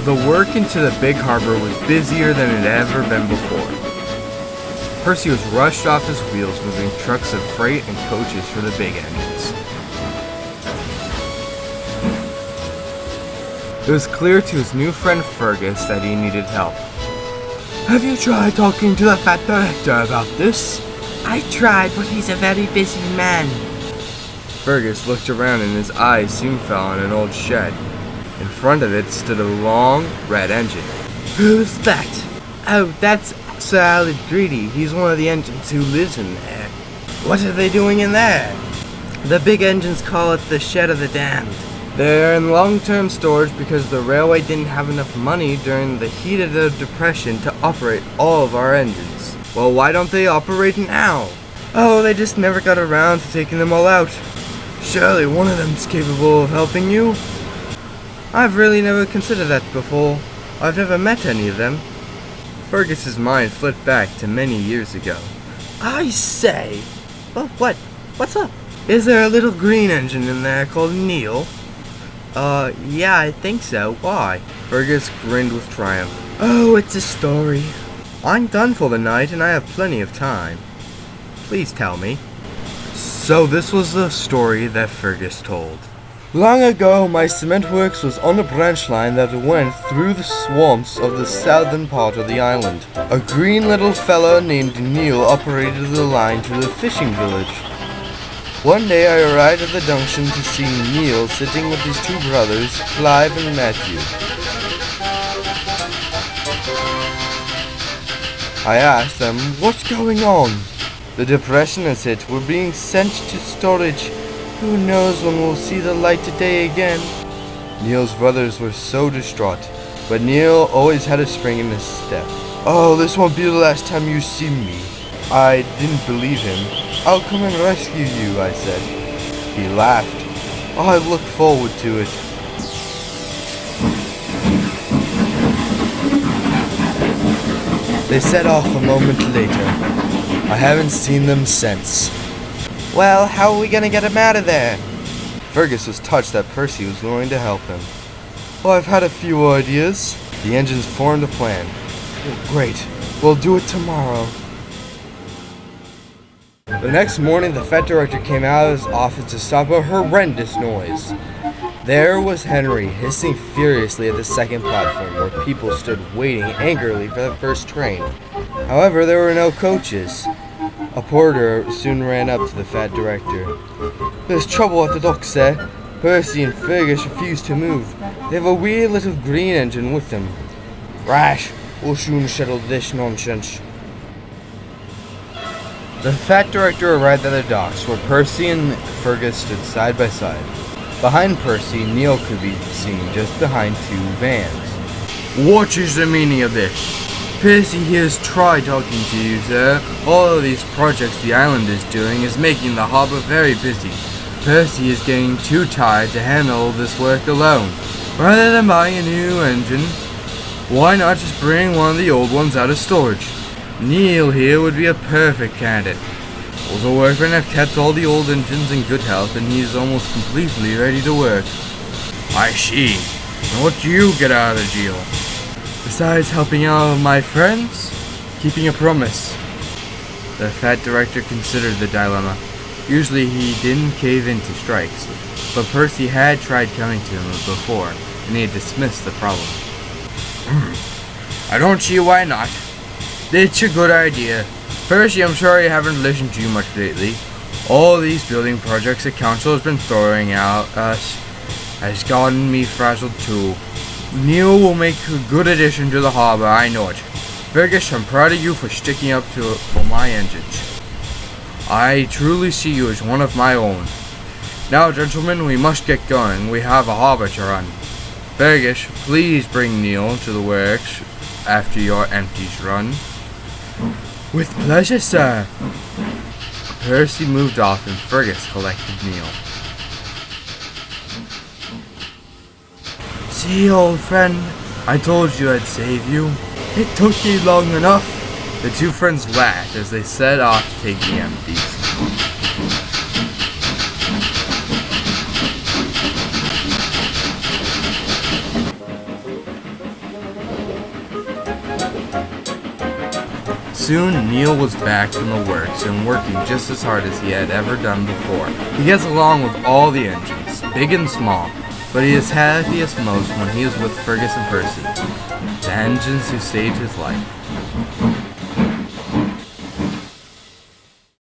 The work into the big harbor was busier than it had ever been before. Percy was rushed off his wheels, moving trucks of freight and coaches for the big engines. It was clear to his new friend Fergus that he needed help. Have you tried talking to the fat director about this? I tried, but he's a very busy man. Fergus looked around and his eyes soon fell on an old shed. In front of it stood a long, red engine. Who's that? Oh, that's Sir Alec Greedy. He's one of the engines who lives in there. What are they doing in there? The big engines call it the Shed of the Damned. They're in long-term storage because the railway didn't have enough money during the heat of the Depression to operate all of our engines. Well, why don't they operate now? Oh, they just never got around to taking them all out. Surely one of them's capable of helping you. I've really never considered that before. I've never met any of them. Fergus's mind flipped back to many years ago. I say. Oh, what? What's up? Is there a little green engine in there called Neil? Yeah, I think so. Why? Fergus grinned with triumph. Oh, it's a story. I'm done for the night and I have plenty of time. Please tell me. So this was the story that Fergus told. Long ago, my cement works was on a branch line that went through the swamps of the southern part of the island. A green little fella named Neil operated the line to the fishing village. One day I arrived at the junction to see Neil sitting with his two brothers, Clive and Matthew. I asked them, "What's going on?" "The Depression has hit. We're being sent to storage. Who knows when we'll see the light of day again?" Neil's brothers were so distraught, but Neil always had a spring in his step. "Oh, this won't be the last time you see me." I didn't believe him. "I'll come and rescue you," I said. He laughed. I look forward to it. They set off a moment later. I haven't seen them since. Well, how are we gonna get him out of there? Fergus was touched that Percy was willing to help him. "Well, I've had a few ideas." The engines formed a plan. "Great. We'll do it tomorrow." The next morning, the Fed Director came out of his office to stop a horrendous noise. There was Henry, hissing furiously at the second platform, where people stood waiting angrily for the first train. However, there were no coaches. A porter soon ran up to the Fat Director. "There's trouble at the docks, sir. Percy and Fergus refuse to move. They have a weird little green engine with them." "Rash, we'll soon settle this nonsense." The Fat Director arrived at the docks, where Percy and Fergus stood side by side. Behind Percy, Neil could be seen just behind two vans. "What is the meaning of this?" "Percy here's tried talking to you, sir. All of these projects the island is doing is making the harbor very busy. Percy is getting too tired to handle this work alone. Rather than buying a new engine, why not just bring one of the old ones out of storage? Neil here would be a perfect candidate. All the workmen have kept all the old engines in good health and he is almost completely ready to work." "I see. And what do you get out of the deal?" "Besides helping out my friends, keeping a promise." The Fat Director considered the dilemma. Usually he didn't cave into strikes, but Percy had tried coming to him before, and he had dismissed the problem. "I don't see why not. It's a good idea. Percy, I'm sorry I haven't listened to you much lately. All these building projects the council has been throwing at us has gotten me frazzled too. Neil will make a good addition to the harbor, I know it. Fergus, I'm proud of you for sticking up for my engines. I truly see you as one of my own. Now, gentlemen, we must get going. We have a harbor to run. Fergus, please bring Neil to the works after your empties run." "With pleasure, sir." Percy moved off and Fergus collected Neil. "See, old friend, I told you I'd save you. It took you long enough." The two friends laughed as they set off to take the empties. Soon, Neil was back from the works and working just as hard as he had ever done before. He gets along with all the engines, big and small, but he is happiest most when he is with Fergus and Percy, the engines who saved his life.